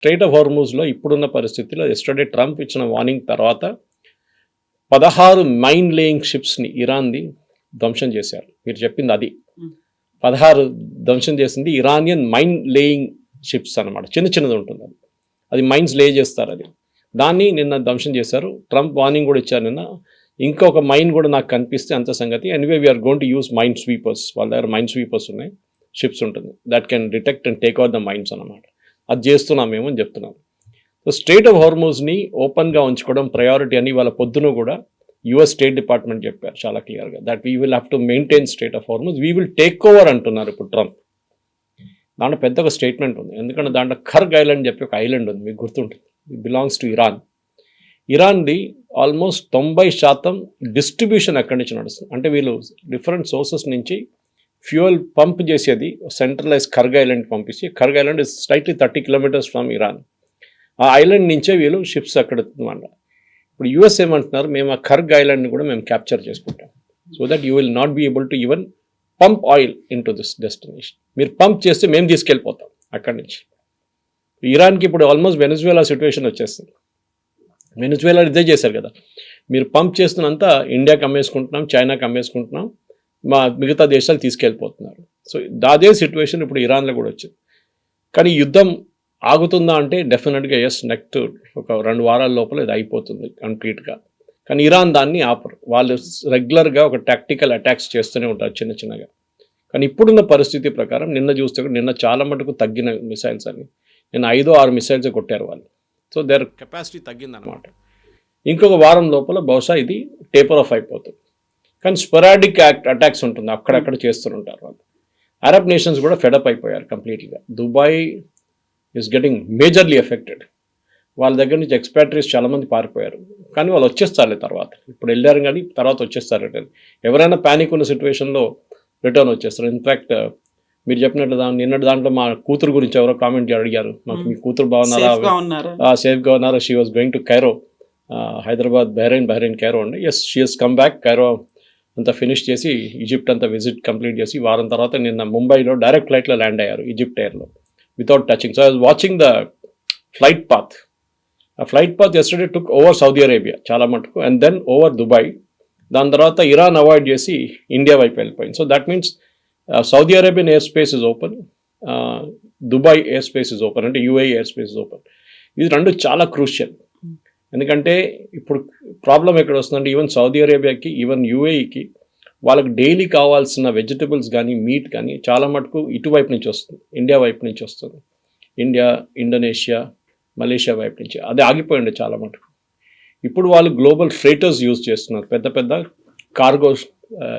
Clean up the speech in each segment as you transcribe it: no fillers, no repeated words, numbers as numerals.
Strait of హార్మూజ్లో ఇప్పుడున్న పరిస్థితిలో yesterday Trump ఇచ్చిన వార్నింగ్ తర్వాత 16 మైన్ లేయింగ్ షిప్స్ని ఇరాన్ది ధ్వంసం చేశారు. మీరు చెప్పింది అది 16 ధ్వంసం చేసింది ఇరానియన్ మైన్ లేయింగ్ షిప్స్ అనమాట. చిన్నది ఉంటుంది అది మైన్స్ లే చేస్తారు. అది దాన్ని నిన్న ధ్వంసం చేశారు. ట్రంప్ వార్నింగ్ కూడా ఇచ్చారు నిన్న. ఇంకొక మైన్ కూడా నాకు కనిపిస్తే అంత సంగతి. Anyway we're going to use mine sweepers. వాళ్ళ దగ్గర మైన్ స్వీపర్స్ ఉన్నాయి, షిప్స్ ఉంటుంది, that can detect and take out the mines అనమాట. అది చేస్తున్నాం మేము అని చెప్తున్నాం. సో స్ట్రెయిట్ ఆఫ్ హార్మూజ్ని ఓపెన్గా ఉంచుకోవడం ప్రయారిటీ అని వాళ్ళ పొద్దున కూడా యుఎస్ స్టేట్ డిపార్ట్మెంట్ చెప్పారు చాలా క్లియర్గా, that we will have to maintain state of Hormuz, we will take over అంటున్నారు ఇప్పుడు ట్రంప్. దాంట్లో పెద్ద ఒక స్టేట్మెంట్ ఉంది, ఎందుకంటే దాంట్లో ఖర్గ్ ఐలాండ్ చెప్పి ఒక ఐలాండ్ ఉంది, మీకు గుర్తుంటుంది, ఇట్ బిలాంగ్స్ టు ఇరాన్. ఇరాన్ది ఆల్మోస్ట్ 90% డిస్ట్రిబ్యూషన్ అక్కడి నుంచి నడుస్తుంది. అంటే వీళ్ళు డిఫరెంట్ సోర్సెస్ నుంచి ఫ్యూయల్ పంప్ చేసేది సెంట్రలైజ్ ఖర్గ్ ఐలాండ్ పంపించి, Kharg island is slightly 30 kilometres from Iran. ఆ ఐలాండ్ నుంచే వీళ్ళు షిప్స్ అక్కడ అనమాట. ఇప్పుడు యూఎస్ ఏమంటున్నారు, మేము ఆ ఖర్గ్ ఐలాండ్ని కూడా మేము క్యాప్చర్ చేసుకుంటాం, so that you will not be able to even pump oil in to this destination. మీరు పంప్ చేస్తే మేము తీసుకెళ్ళిపోతాం అక్కడి నుంచి. ఇరాన్కి ఇప్పుడు ఆల్మోస్ట్ వెనిజువేలా సిచ్యువేషన్ వచ్చేస్తుంది. వెనిజువేలా ఇదే చేశారు కదా, మీరు పంప్ చేస్తున్నంత ఇండియాకి అమ్మేసుకుంటున్నాం, చైనాకి అమ్మేసుకుంటున్నాం, మా మిగతా దేశాలు తీసుకెళ్ళిపోతున్నారు. సో అదే సిచ్యువేషన్ ఇప్పుడు ఇరాన్లో కూడా వచ్చింది. కానీ యుద్ధం ఆగుతుందా అంటే డెఫినెట్గా ఎస్, నెక్స్ట్ ఒక 2 వారాల లోపల ఇది అయిపోతుంది కంప్లీట్గా. కానీ ఇరాన్ దాన్ని ఆపరు. వాళ్ళు రెగ్యులర్గా ఒక టాక్టికల్ అటాక్స్ చేస్తూనే ఉంటారు చిన్నగా. కానీ ఇప్పుడున్న పరిస్థితి ప్రకారం నిన్న చూస్తే నిన్న చాలా మటుకు తగ్గిన మిసైల్స్ అని, నిన్న 5-6 మిసైల్స్ కొట్టారు వాళ్ళు. సో దేర్ కెపాసిటీ తగ్గిందనమాట. ఇంకొక వారం లోపల బహుశా ఇది టేపర్ ఆఫ్ అయిపోతుంది. కానీ స్పొరాడిక్ అటాక్స్ ఉంటుంది, అక్కడక్కడ చేస్తుంటారు వాళ్ళు. అరబ్ నేషన్స్ కూడా ఫెడప్ అయిపోయారు కంప్లీట్గా. Dubai is getting majorly affected. వాళ్ళ దగ్గర నుంచి ఎక్స్పాట్రీస్ చాలామంది పారిపోయారు, కానీ వాళ్ళు వచ్చేస్తారులే తర్వాత. ఇప్పుడు వెళ్ళారు కానీ తర్వాత వచ్చేస్తారు రిటర్న్. ఎవరైనా ప్యానిక్ ఉన్న సిచ్యువేషన్లో రిటర్న్ వచ్చేస్తారు. ఇన్ఫ్యాక్ట్ మీరు చెప్పినట్లు నిన్నటి దాంట్లో మా కూతురు గురించి ఎవరో కామెంట్ అడిగారు, మాకు మీ కూతురు బాగున్నారా, సేఫ్గా ఉన్నారా, she was going to Cairo, Hyderabad, Bahrain Cairo అండి. Yes, she has come back. Cairo అంతా ఫినిష్ చేసి ఈజిప్ట్ అంతా విజిట్ కంప్లీట్ చేసి వారం తర్వాత నిన్న ముంబైలో డైరెక్ట్ ఫ్లైట్లో ల్యాండ్ అయ్యారు ఈజిప్ట్ ఎయిర్లో without touching. So I was watching the flight path. ఆ flight path yesterday took over Saudi Arabia చాలా మటుకు, అండ్ దెన్ ఓవర్ దుబాయ్. దాని తర్వాత ఇరాన్ అవాయిడ్ చేసి ఇండియా వైపు వెళ్ళిపోయింది. So that means Saudi Arabian air space is open, Dubai air space is open, అంటే UAE air space is open. ఇది రెండు చాలా క్రూషియల్. ఎందుకంటే ఇప్పుడు ప్రాబ్లం ఎక్కడ వస్తుందంటే ఈవెన్ సౌదీ అరేబియాకి, ఈవెన్ యూఏఈకి వాళ్ళకి డైలీ కావాల్సిన వెజిటబుల్స్ కానీ మీట్ కానీ చాలా మటుకు ఇటువైపు నుంచి వస్తుంది, ఇండియా వైపు నుంచి వస్తుంది. ఇండియా, ఇండోనేషియా, మలేషియా వైపు నుంచి అది ఆగిపోయింది చాలా మటుకు. ఇప్పుడు వాళ్ళు గ్లోబల్ ఫ్రేటర్స్ యూజ్ చేస్తున్నారు, పెద్ద కార్గో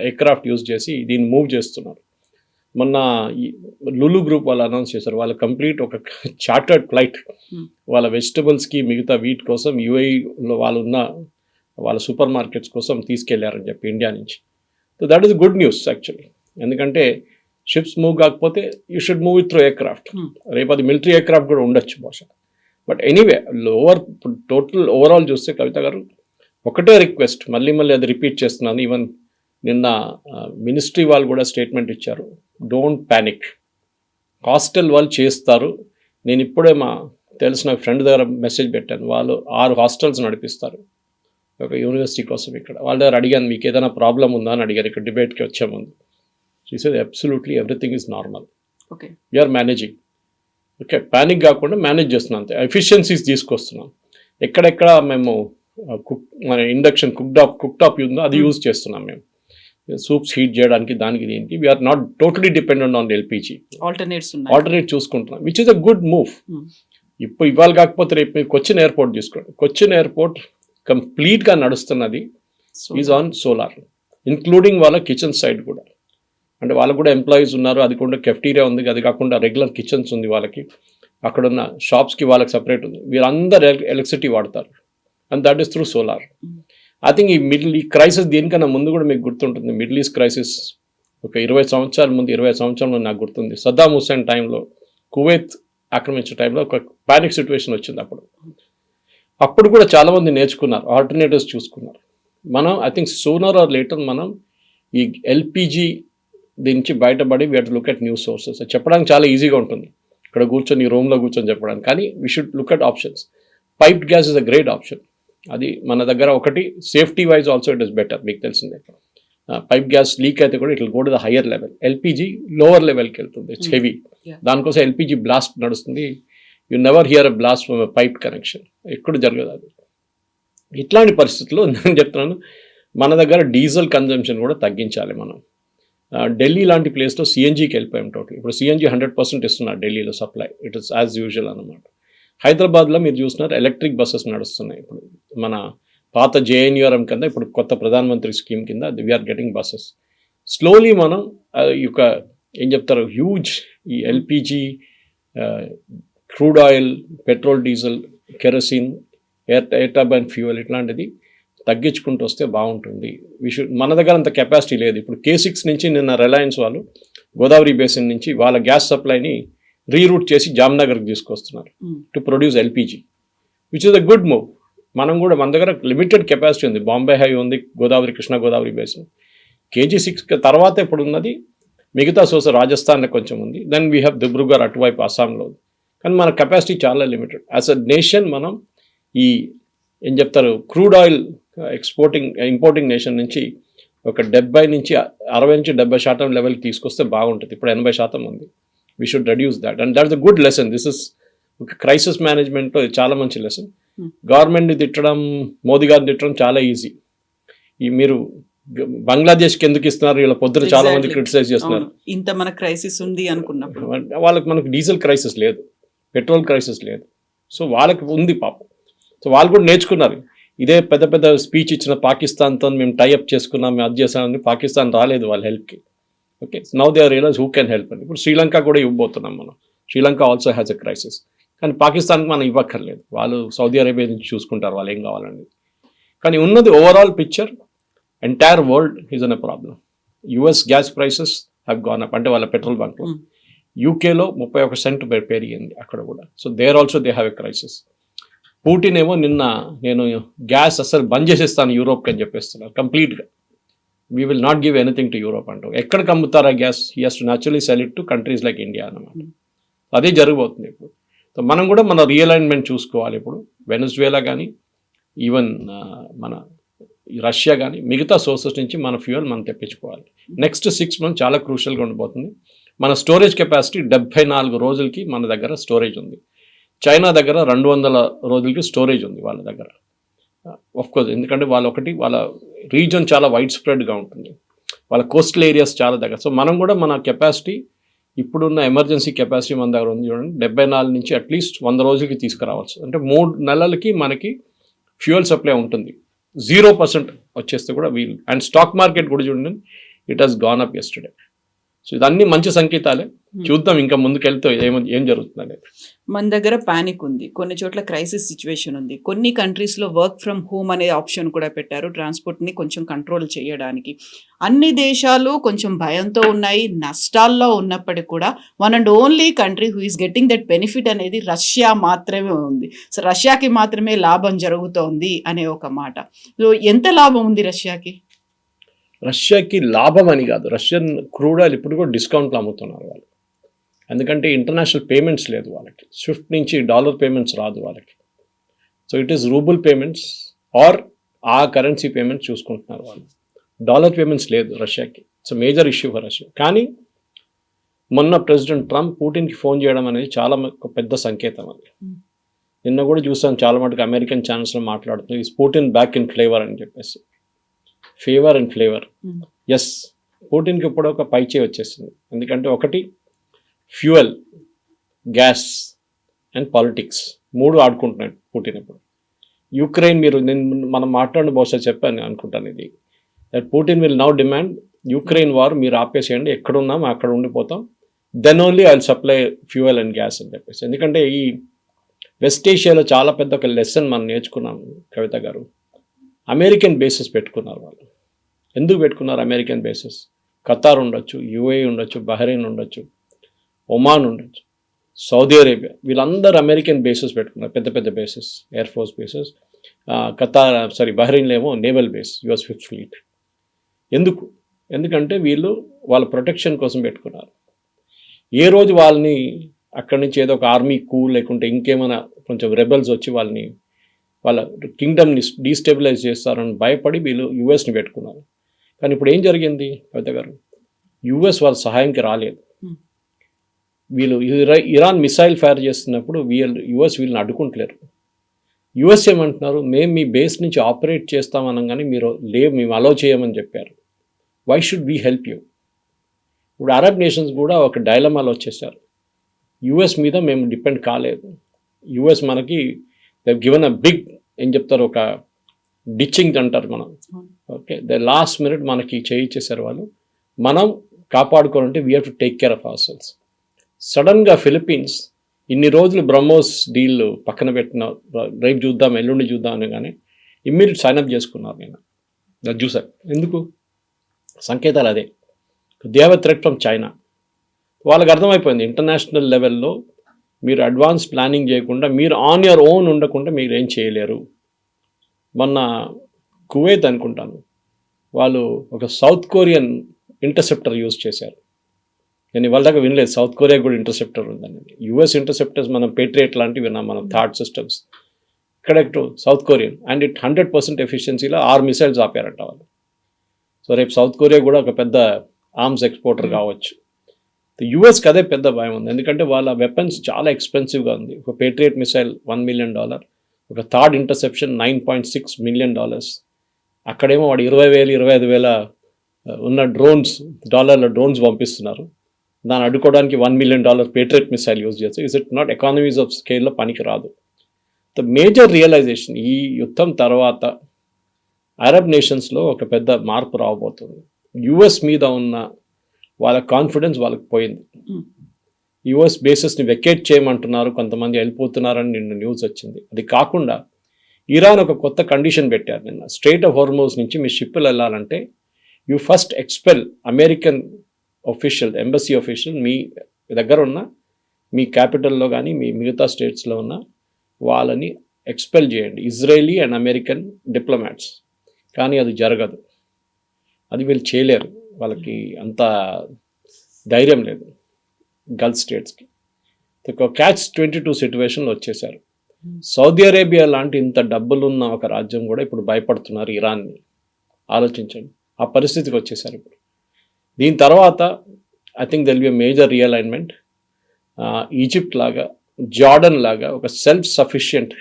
ఎయిర్క్రాఫ్ట్ యూజ్ చేసి దీన్ని మూవ్ చేస్తున్నారు. మొన్న లులు గ్రూప్ వాళ్ళు అనౌన్స్ చేశారు, వాళ్ళ కంప్లీట్ ఒక చార్టర్డ్ ఫ్లైట్ వాళ్ళ వెజిటబుల్స్కి మిగతా వీట్ కోసం యూఏఈలో వాళ్ళ సూపర్ మార్కెట్స్ కోసం తీసుకెళ్లారని చెప్పి ఇండియా నుంచి. So that is good news actually. ఎందుకంటే షిప్స్ మూవ్ కాకపోతే you should move it through aircraft. రేపు అది మిలిటరీ ఎయిర్క్రాఫ్ట్ కూడా ఉండొచ్చు బహుశా. బట్ ఎనీవే టోటల్ ఓవరాల్ చూస్తే కవిత గారు ఒకటే రిక్వెస్ట్, మళ్ళీ అది రిపీట్ చేస్తున్నాను. ఈవెన్ నిన్న మినిస్ట్రీ వాళ్ళు కూడా స్టేట్మెంట్ ఇచ్చారు, డోంట్ ప్యానిక్, హాస్టల్ వాళ్ళు చేస్తారు. నేను ఇప్పుడే మా తెలిసిన ఫ్రెండ్ దగ్గర మెసేజ్ పెట్టాను, వాళ్ళు 6 హాస్టల్స్ నడిపిస్తారు ఒక యూనివర్సిటీ కోసం ఇక్కడ. వాళ్ళ దగ్గర అడిగాను, మీకు ఏదైనా ప్రాబ్లం ఉందా అని అడిగారు ఇక్కడ డిబేట్కి వచ్చే ముందు. She said absolutely everything is normal, we're managing. Okay, panic కాకుండా మేనేజ్ చేస్తున్నాం అంతే, ఎఫిషియన్సీస్ తీసుకొస్తున్నాం. ఎక్కడెక్కడ మేము మన ఇండక్షన్ కుక్టాప్ ఉందో అది యూజ్ చేస్తున్నాం మేము, సూప్స్ హీట్ చేయడానికి, దానికి దీనికి. We're not totally dependent on LPG, alternate చూసుకుంటున్నాం, which is a good move. ఇప్పుడు ఇవాళ కాకపోతే రేపు మీరు కొచ్చిన్ ఎయిర్పోర్ట్ తీసుకోండి, కొచ్చిన్ ఎయిర్పోర్ట్ కంప్లీట్గా నడుస్తున్నది ఈజ్ ఆన్ సోలార్, ఇంక్లూడింగ్ వాళ్ళ కిచెన్ సైడ్ కూడా. అంటే వాళ్ళకు కూడా ఎంప్లాయీస్ ఉన్నారు, అది కూడా కెఫ్టీరియా ఉంది, అది కాకుండా రెగ్యులర్ కిచెన్స్ ఉంది వాళ్ళకి, అక్కడున్న షాప్స్కి వాళ్ళకి సపరేట్ ఉంది. వీళ్ళందరూ ఎలక్ట్రిసిటీ వాడతారు, and that is through solar. I think ఈ క్రైసిస్ దీనికన్నా ముందు కూడా మీకు గుర్తుంటుంది, మిడిల్ ఈస్ట్ క్రైసిస్ ఒక 20 సంవత్సరాల ముందు నాకు గుర్తుంది. సద్దాం హుస్సేన్ టైంలో కువైత్ ఆక్రమించే టైంలో ఒక పానిక్ సిచ్యువేషన్ వచ్చింది. అప్పుడు కూడా చాలామంది నేర్చుకున్నారు, ఆల్టర్నేటివ్స్ చూసుకున్నారు. మనం I think sooner or later మనం ఈ ఎల్పిజి దీని నుంచి బయటపడి we have to look at new sources. చెప్పడానికి చాలా ఈజీగా ఉంటుంది, ఇక్కడ కూర్చొని రూమ్లో కూర్చొని చెప్పడానికి. కానీ we should look at options. Piped gas is a great option. అది మన దగ్గర ఒకటి safety wise also it is better. మీకు తెలిసిందే పైప్ గ్యాస్ లీక్ అయితే కూడా it will go to the higher level. LPG lower లెవెల్కి వెళ్తుంది, ఇట్స్ హెవీ. దానికోసం ఎల్పిజి బ్లాస్ట్ నడుస్తుంది. You never here a blast from a pipe connection, ఎక్కడ జరగదు అది. ఇట్లాంటి పరిస్థితుల్లో నేను చెప్తున్నాను మన దగ్గర డీజిల్ కన్జంప్షన్ కూడా తగ్గించాలి మనం. ఢిల్లీ లాంటి ప్లేస్లో సిఎన్జికి వెళ్ళిపోయాం టోటల్. ఇప్పుడు సిఎన్జి 100% ఇస్తున్నారు ఢిల్లీలో supply. It is as usual అనమాట. హైదరాబాద్లో మీరు చూస్తున్నారు ఎలక్ట్రిక్ బస్సెస్ నడుస్తున్నాయి. ఇప్పుడు మన పాత జేఎన్యూఆర్ఎం కింద ఇప్పుడు కొత్త ప్రధానమంత్రి స్కీమ్ కింద వీఆర్ గెటింగ్ బస్సెస్. స్లోలీ మనం ఈ యొక్క ఏం చెప్తారు హ్యూజ్ ఈ LPG, crude oil, petrol, diesel, kerosene, air turbine fuel ఇట్లాంటిది తగ్గించుకుంటూ వస్తే బాగుంటుంది. మన దగ్గర అంత కెపాసిటీ లేదు. ఇప్పుడు K6 నుంచి నిన్న రిలయన్స్ వాళ్ళు గోదావరి బేసిన్ నుంచి వాళ్ళ గ్యాస్ సప్లైని రీరూట్ చేసి జామ్నగర్కి తీసుకొస్తున్నారు to produce LPG, which is a good move. మనం కూడా మన దగ్గర లిమిటెడ్ కెపాసిటీ ఉంది. బాంబే హై ఉంది, గోదావరి, కృష్ణా గోదావరి బేసిన్. KG6 తర్వాత ఇప్పుడు ఉన్నది మిగతా సోర్స్ రాజస్థాన్లో కొంచెం ఉంది. దెన్ వీ హ్యావ్ దిబ్రూగర్ అటువైపు అస్సాంలో. కానీ మన కెపాసిటీ చాలా లిమిటెడ్. యాజ్ అ నేషన్ మనం ఈ ఏం చెప్తారు క్రూడ్ ఆయిల్ ఇంపోర్టింగ్ నేషన్ నుంచి ఒక 60 నుంచి 70% లెవెల్కి తీసుకొస్తే బాగుంటుంది. ఇప్పుడు 80% ఉంది. We should reduce that and that's a good lesson. This is ఒక క్రైసిస్ మేనేజ్మెంట్లో చాలా మంచి లెసన్. గవర్నమెంట్ని తిట్టడం, మోదీ గారిని తిట్టడం చాలా ఈజీ. ఈ మీరు బంగ్లాదేశ్కి ఎందుకు ఇస్తున్నారు, వీళ్ళ పొద్దున చాలా మంది క్రిటిసైజ్ చేస్తున్నారు. ఇంత మన క్రైసిస్ ఉంది అనుకున్నప్పుడు మనకు డీజిల్ క్రైసిస్ లేదు, పెట్రోల్ క్రైసిస్ లేదు. సో వాళ్ళకి ఉంది పాపం. సో వాళ్ళు కూడా నేర్చుకున్నారు. ఇదే పెద్ద పెద్ద స్పీచ్ ఇచ్చిన పాకిస్తాన్తో మేము టైఅప్ చేసుకున్నాం, మేము అది చేసామని పాకిస్తాన్ రాలేదు వాళ్ళ హెల్ప్కి. Okay, now they are realize who can help అని. ఇప్పుడు శ్రీలంక కూడా ఇవ్వబోతున్నాం మనం. Sri Lanka also has a crisis. కానీ పాకిస్తాన్కి మనం ఇవ్వక్కర్లేదు, వాళ్ళు సౌదీ అరేబియా నుంచి చూసుకుంటారు వాళ్ళు ఏం కావాలండి. కానీ ఉన్నది overall picture entire world is an a problem. US gas prices have gone up, అంటే వాళ్ళ పెట్రోల్ బంక్లో. యూకేలో 31 సెంట్ పెరిగింది అక్కడ కూడా. So there also they have a crisis. Putin ఏమో నిన్న నేను గ్యాస్ అసలు బంద్ చేసేస్తాను యూరోప్కి అని చెప్పేస్తున్నారు కంప్లీట్గా. We will not give anything to Europe అంటూ. ఎక్కడికి అమ్ముతారా gas? He has to naturally sell it to countries like India అన్నమాట. అదే జరగబోతుంది ఇప్పుడు. సో మనం కూడా మన రియలైన్మెంట్ చూసుకోవాలి. ఇప్పుడు వెనజువేలా కానీ ఈవెన్ మన రష్యా కానీ మిగతా సోర్సెస్ నుంచి మన ఫ్యూయల్ మనం తెప్పించుకోవాలి. నెక్స్ట్ 6 months చాలా క్రూషియల్గా ఉండిపోతుంది. మన స్టోరేజ్ కెపాసిటీ 74 రోజులకి మన దగ్గర స్టోరేజ్ ఉంది. చైనా దగ్గర 200 రోజులకి స్టోరేజ్ ఉంది వాళ్ళ దగ్గర. కోర్స్ ఎందుకంటే వాళ్ళ రీజన్ చాలా వైడ్ స్ప్రెడ్గా ఉంటుంది, వాళ్ళ కోస్టల్ ఏరియాస్ చాలా దగ్గర. సో మనం కూడా మన కెపాసిటీ ఇప్పుడున్న ఎమర్జెన్సీ కెపాసిటీ మన దగ్గర ఉంది చూడండి, 74 నుంచి అట్లీస్ట్ 100 రోజులకి తీసుకురావచ్చు. అంటే 3 నెలలకి మనకి ఫ్యూయల్ సప్లై ఉంటుంది. 0% వచ్చేస్తే కూడా వీలు. అండ్ స్టాక్ మార్కెట్ కూడా చూడండి, it has gone up yesterday. So ఇదన్నీ మంచి సంకేతాలే. చూద్దాం ఇంకా ముందుకెళ్తే ఏం జరుగుతుంది. మన దగ్గర పానిక్ ఉంది, కొన్ని చోట్ల క్రైసిస్ సిచ్యువేషన్ ఉంది. కొన్ని కంట్రీస్లో వర్క్ ఫ్రమ్ హోమ్ అనే ఆప్షన్ కూడా పెట్టారు ట్రాన్స్పోర్ట్ని కొంచెం కంట్రోల్ చేయడానికి. అన్ని దేశాలు కొంచెం భయంతో ఉన్నాయి, నష్టాల్లో ఉన్నప్పటికీ కూడా one and only country who is getting that benefit అనేది రష్యా మాత్రమే ఉంది. సో రష్యాకి మాత్రమే లాభం జరుగుతోంది అనే ఒక మాట. సో ఎంత లాభం ఉంది రష్యాకి? రష్యాకి లాభం అని కాదు, రష్యన్ క్రూడ్ ఆయిల్ ఇప్పుడు కూడా డిస్కౌంట్లు అమ్ముతున్నారు వాళ్ళు. ఎందుకంటే ఇంటర్నేషనల్ పేమెంట్స్ లేదు వాళ్ళకి, స్విఫ్ట్ నుంచి డాలర్ పేమెంట్స్ రాదు వాళ్ళకి. So it is rouble payments or ఆ కరెన్సీ పేమెంట్స్ చూసుకుంటున్నారు వాళ్ళు. డాలర్ పేమెంట్స్ లేదు రష్యాకి. It's major issue for Russia. కానీ మొన్న ప్రెసిడెంట్ ట్రంప్ పుటిన్కి ఫోన్ చేయడం అనేది చాలా పెద్ద సంకేతం అది. నిన్న కూడా చూసాను చాలా మటుకు అమెరికన్ ఛానల్స్లో మాట్లాడుతుంది, is Putin back in flavour అని చెప్పేసి. ఫేవర్ అండ్ ఫ్లేవర్, ఎస్, పుటిన్కి ఇప్పుడు ఒక పైచే వచ్చేసింది. ఎందుకంటే ఒకటి ఫ్యూయల్, గ్యాస్ అండ్ పాలిటిక్స్ 3 ఆడుకుంటున్నాడు పుటిన్ ఇప్పుడు. యుక్రెయిన్ మనం మాట్లాడిన బహుశా చెప్పాను అనుకుంటాను ఇది, that Putin will now demand Ukraine war మీరు ఆపేసేయండి, ఎక్కడున్నాం అక్కడ ఉండిపోతాం, then only I will supply fuel and gas అని చెప్పేసి. ఎందుకంటే ఈ వెస్ట్ ఏషియాలో చాలా పెద్ద ఒక లెసన్ మనం నేర్చుకున్నాం కవిత గారు. అమెరికన్ బేసెస్ పెట్టుకున్నారు వాళ్ళు. ఎందుకు పెట్టుకున్నారు అమెరికన్ బేసెస్? ఖతార్ ఉండొచ్చు, యుఏఈ ఉండొచ్చు, బహ్రెయిన్ ఉండొచ్చు, ఒమాన్ ఉండొచ్చు, సౌదీ అరేబియా, వీళ్ళందరూ అమెరికన్ బేసెస్ పెట్టుకున్నారు, పెద్ద పెద్ద బేసెస్, ఎయిర్ ఫోర్స్ బేసెస్. బహ్రెయిన్లో ఏమో naval base, US 5th Fleet. ఎందుకంటే వీళ్ళు వాళ్ళ ప్రొటెక్షన్ కోసం పెట్టుకున్నారు. ఏ రోజు వాళ్ళని అక్కడి నుంచి ఏదో ఒక ఆర్మీ కూ లేకుంటే ఇంకేమైనా కొంచెం రెబల్స్ వచ్చి వాళ్ళ కింగ్డమ్ని డీస్టెబిలైజ్ చేస్తారని భయపడి వీళ్ళు యుఎస్ని పెట్టుకున్నారు. కానీ ఇప్పుడు ఏం జరిగింది పెద్ద గారు, యుఎస్ వాళ్ళ సహాయంకి రాలేదు. వీళ్ళు ఇరాన్ మిసైల్ ఫైర్ చేస్తున్నప్పుడు యుఎస్ వీళ్ళని అడ్డుకుంటలేరు. యుఎస్ ఏమంటున్నారు, మేము మీ బేస్ నుంచి ఆపరేట్ చేస్తామనగానే మీరు మేము అలో చేయమని చెప్పారు. Why should we help you? ఇప్పుడు అరబ్ నేషన్స్ కూడా ఒక డైలమాలో వచ్చేసారు. యుఎస్ మీద మేము డిపెండ్ కాలేదు. యుఎస్ మనకి గివెన్ అ బిగ్ ఏం చెప్తారు, ఒక డిచ్చింగ్ అంటారు మనం. ఓకే, ద లాస్ట్ మినిట్ మనకి చేయించేశారు వాళ్ళు. మనం కాపాడుకోవాలంటే we have to take care of our cells. సడన్గా ఫిలిప్పీన్స్ ఇన్ని రోజులు బ్రహ్మోస్ డీల్ పక్కన పెట్టిన, రేపు చూద్దాం ఎల్లుండి చూద్దాం అని కానీ ఇమ్మీడియట్ సైన్అప్ చేసుకున్నారు. నేను అది చూసాను. ఎందుకు? సంకేతాలు అదే, they have a threat from China. వాళ్ళకి అర్థమైపోయింది ఇంటర్నేషనల్ లెవెల్లో మీరు అడ్వాన్స్ ప్లానింగ్ చేయకుండా, మీరు ఆన్ యువర్ ఓన్ ఉండకుండా మీరు ఏం చేయలేరు. మొన్న కువైత్ అనుకుంటాను, వాళ్ళు ఒక సౌత్ కొరియన్ ఇంటర్సెప్టర్ యూజ్ చేశారు. నేను వాళ్ళ దాకా వినలేదు సౌత్ కొరియా కూడా ఇంటర్సెప్టర్ ఉందని. యుఎస్ ఇంటర్సెప్టర్స్ మనం పేట్రియట్ లాంటివి విన్నాం, మనం థాట్ systems. Correct, South Korean and it 100% ఎఫిషియన్సీలో 6 మిసైల్స్ ఆపారంట వాళ్ళు. సో రేపు సౌత్ కొరియా కూడా ఒక పెద్ద ఆర్మ్స్ ఎక్స్పోర్టర్ కావచ్చు. యుఎస్కి అదే పెద్ద భయం ఉంది, ఎందుకంటే వాళ్ళ వెపన్స్ చాలా ఎక్స్పెన్సివ్గా ఉంది. ఒక పేట్రియట్ మిసైల్ $1 million, ఒక థర్డ్ ఇంటర్సెప్షన్ $9.6 million. అక్కడేమో వాడు 20,000 25,000 ఉన్న డాలర్ల డ్రోన్స్ పంపిస్తున్నారు. దాన్ని అడ్డుకోవడానికి $1 million పేట్రియట్ మిసైల్ యూజ్ చేస్తే is it not economies of స్కేల్లో పనికి రాదు. ద మేజర్ రియలైజేషన్ ఈ యుద్ధం తర్వాత అరబ్ నేషన్స్లో ఒక పెద్ద మార్పు రాబోతుంది. యుఎస్ మీద ఉన్న వాళ్ళ కాన్ఫిడెన్స్ వాళ్ళకి పోయింది. యుఎస్ బేసెస్ని వెకేట్ చేయమంటున్నారు, కొంతమంది వెళ్ళిపోతున్నారని నిన్న న్యూస్ వచ్చింది. అది కాకుండా ఇరాన్ ఒక కొత్త కండిషన్ పెట్టారు నిన్న. స్ట్రైట్ ఆఫ్ హార్మోజ్ నుంచి మీ షిప్పులు వెళ్ళాలంటే you first expel American official, embassy official మీ దగ్గర ఉన్న మీ క్యాపిటల్లో కానీ మీ మిగతా స్టేట్స్లో ఉన్న వాళ్ళని ఎక్స్పెల్ చేయండి, ఇజ్రాయలీ అండ్ అమెరికన్ డిప్లొమాట్స్. కానీ అది జరగదు, అది వీళ్ళు చేయలేరు, వాళ్ళకి అంత ధైర్యం లేదు గల్ఫ్ స్టేట్స్కి. catch-22 సిచ్యువేషన్లో వచ్చేసారు. సౌదీ అరేబియా లాంటి ఇంత డబ్బులున్న ఒక రాజ్యం కూడా ఇప్పుడు భయపడుతున్నారు ఇరాన్ని. ఆలోచించండి, ఆ పరిస్థితికి వచ్చేసారు ఇప్పుడు. దీని తర్వాత I think they'll be a major realignment. Egypt లాగా, జార్డన్ లాగా ఒక సెల్ఫ్ సఫిషియంట్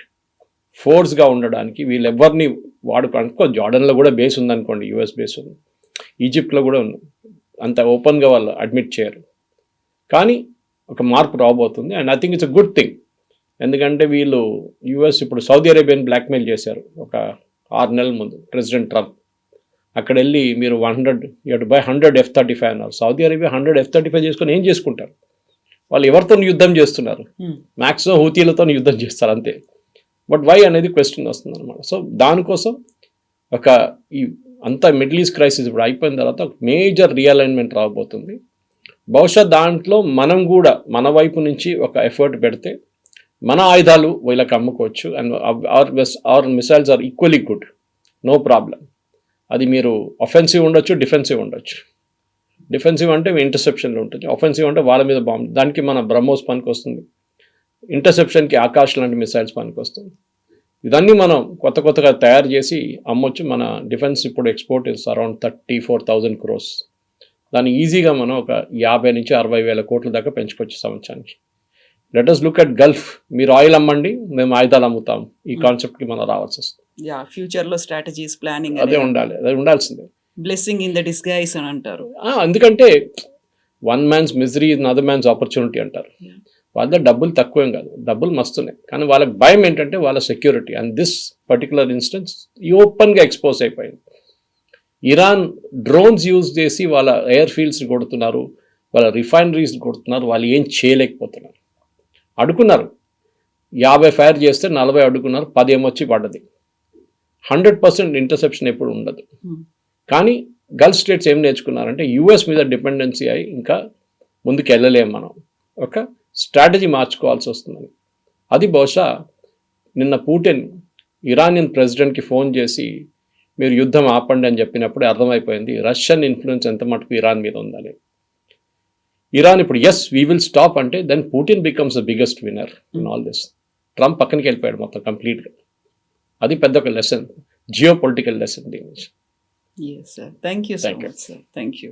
ఫోర్స్గా ఉండడానికి వీళ్ళు ఎవరిని వాడుకో. జార్డన్లో కూడా బేస్ ఉందనుకోండి, యుఎస్ బేస్ ఉంది, ఈజిప్ట్లో కూడా ఉంది, అంత ఓపెన్గా వాళ్ళు అడ్మిట్ చేయరు. కానీ ఒక మార్పు రాబోతుంది and I think it's a good thing. ఎందుకంటే వీళ్ళు యుఎస్ ఇప్పుడు సౌదీ అరేబియాని బ్లాక్మెయిల్ చేశారు ఒక 6 నెలల ముందు ప్రెసిడెంట్ ట్రంప్. అక్కడ వెళ్ళి మీరు 100 F-35 అన్నారు. సౌదీ అరేబియా 100 F-35 చేసుకొని ఏం చేసుకుంటారు? వాళ్ళు ఎవరితో యుద్ధం చేస్తున్నారు? మ్యాక్సిమం హూతీలతో యుద్ధం చేస్తారు అంతే. బట్ వై అనేది క్వశ్చన్ వస్తుంది అనమాట. సో దానికోసం ఒక ఈ అంతా మిడిల్ ఈస్ట్ క్రైసిస్ ఇప్పుడు అయిపోయిన తర్వాత మేజర్ రీఅలైన్మెంట్ రాబోతుంది. బహుశా దాంట్లో మనం కూడా మన వైపు నుంచి ఒక ఎఫర్ట్ పెడితే మన ఆయుధాలు వీళ్ళకి అమ్ముకోవచ్చు. And our missiles are equally good, no problem. అది మీరు అఫెన్సివ్ ఉండొచ్చు, డిఫెన్సివ్ ఉండొచ్చు. డిఫెన్సివ్ అంటే ఇంటర్సెప్షన్లో ఉంటుంది, అఫెన్సివ్ అంటే వాళ్ళ మీద బాంబు, దానికి మన బ్రహ్మోస్ పనికి వస్తుంది. ఇంటర్సెప్షన్కి ఆకాష్ లాంటి మిసైల్స్ పనికి వస్తుంది. ఇవన్నీ మనం కొత్తగా తయారు చేసి అమ్మొచ్చు. మన డిఫెన్స్ ఇప్పుడు ఎక్స్పోర్ట్ ఇస్ అరౌండ్ 34,000 crores. దాన్ని ఈజీగా మనం ఒక 50 నుంచి 60,000 కోట్ల దాకా పెంచుకోవచ్చు సంవత్సరానికి. Let us look at Gulf. మీరు ఆయిల్ అమ్మండి, మేము ఆయుధాలు అమ్ముతాం. ఈ కాన్సెప్ట్కి మనం రావాల్సి వస్తుంది. ఫ్యూచర్లో స్ట్రాటజీస్ ప్లానింగ్ అదే ఉండాలి, అది ఉండాల్సిందే. బ్లెస్సింగ్ ఇన్ ద డిస్గైస్ అని అంటారు. ఎందుకంటే one man's misery is other man's opportunity అంటారు. వాళ్ళ డబ్బులు తక్కువేం కాదు, డబ్బులు మస్తున్నాయి. కానీ వాళ్ళకి భయం ఏంటంటే వాళ్ళ security. And this particular instance ఓపెన్గా ఎక్స్పోజ్ అయిపోయింది. ఇరాన్ డ్రోన్స్ యూజ్ చేసి వాళ్ళ ఎయిర్ ఫీల్డ్స్ కొడుతున్నారు, వాళ్ళ రిఫైనరీస్ కొడుతున్నారు. వాళ్ళు ఏం చేయలేకపోతున్నారు. అడుగున్నారు 50 ఫైర్ చేస్తే 40 అడుగున్నారు, 10 ఏమొచ్చి పడ్డది. 100% ఇంటర్సెప్షన్ ఎప్పుడు ఉండదు. కానీ గల్ఫ్ స్టేట్స్ ఏం నేర్చుకున్నారంటే యుఎస్ మీద డిపెండెన్సీ అయి ఇంకా ముందుకు వెళ్ళలేము, మనం ఒక స్ట్రాటజీ మార్చుకోవాల్సి వస్తుందని. అది బహుశా నిన్న పుటిన్ ఇరానియన్ ప్రెసిడెంట్కి ఫోన్ చేసి మీరు యుద్ధం ఆపండి అని చెప్పినప్పుడు అర్థమైపోయింది రష్యన్ ఇన్ఫ్లుయెన్స్ ఎంత మటుకు ఇరాన్ మీద ఉందని. ఇరాన్ ఇప్పుడు ఎస్ వీ విల్ స్టాప్ అంటే then Putin becomes the biggest winner in all this. Trump పక్కనకి వెళ్ళిపోయాడు మొత్తం కంప్లీట్గా. అది పెద్ద ఒక లెసన్, జియో పొలిటికల్ లెసన్ దీని నుంచి. Yes, sir. Thank you so Thank you. much, sir. Thank you.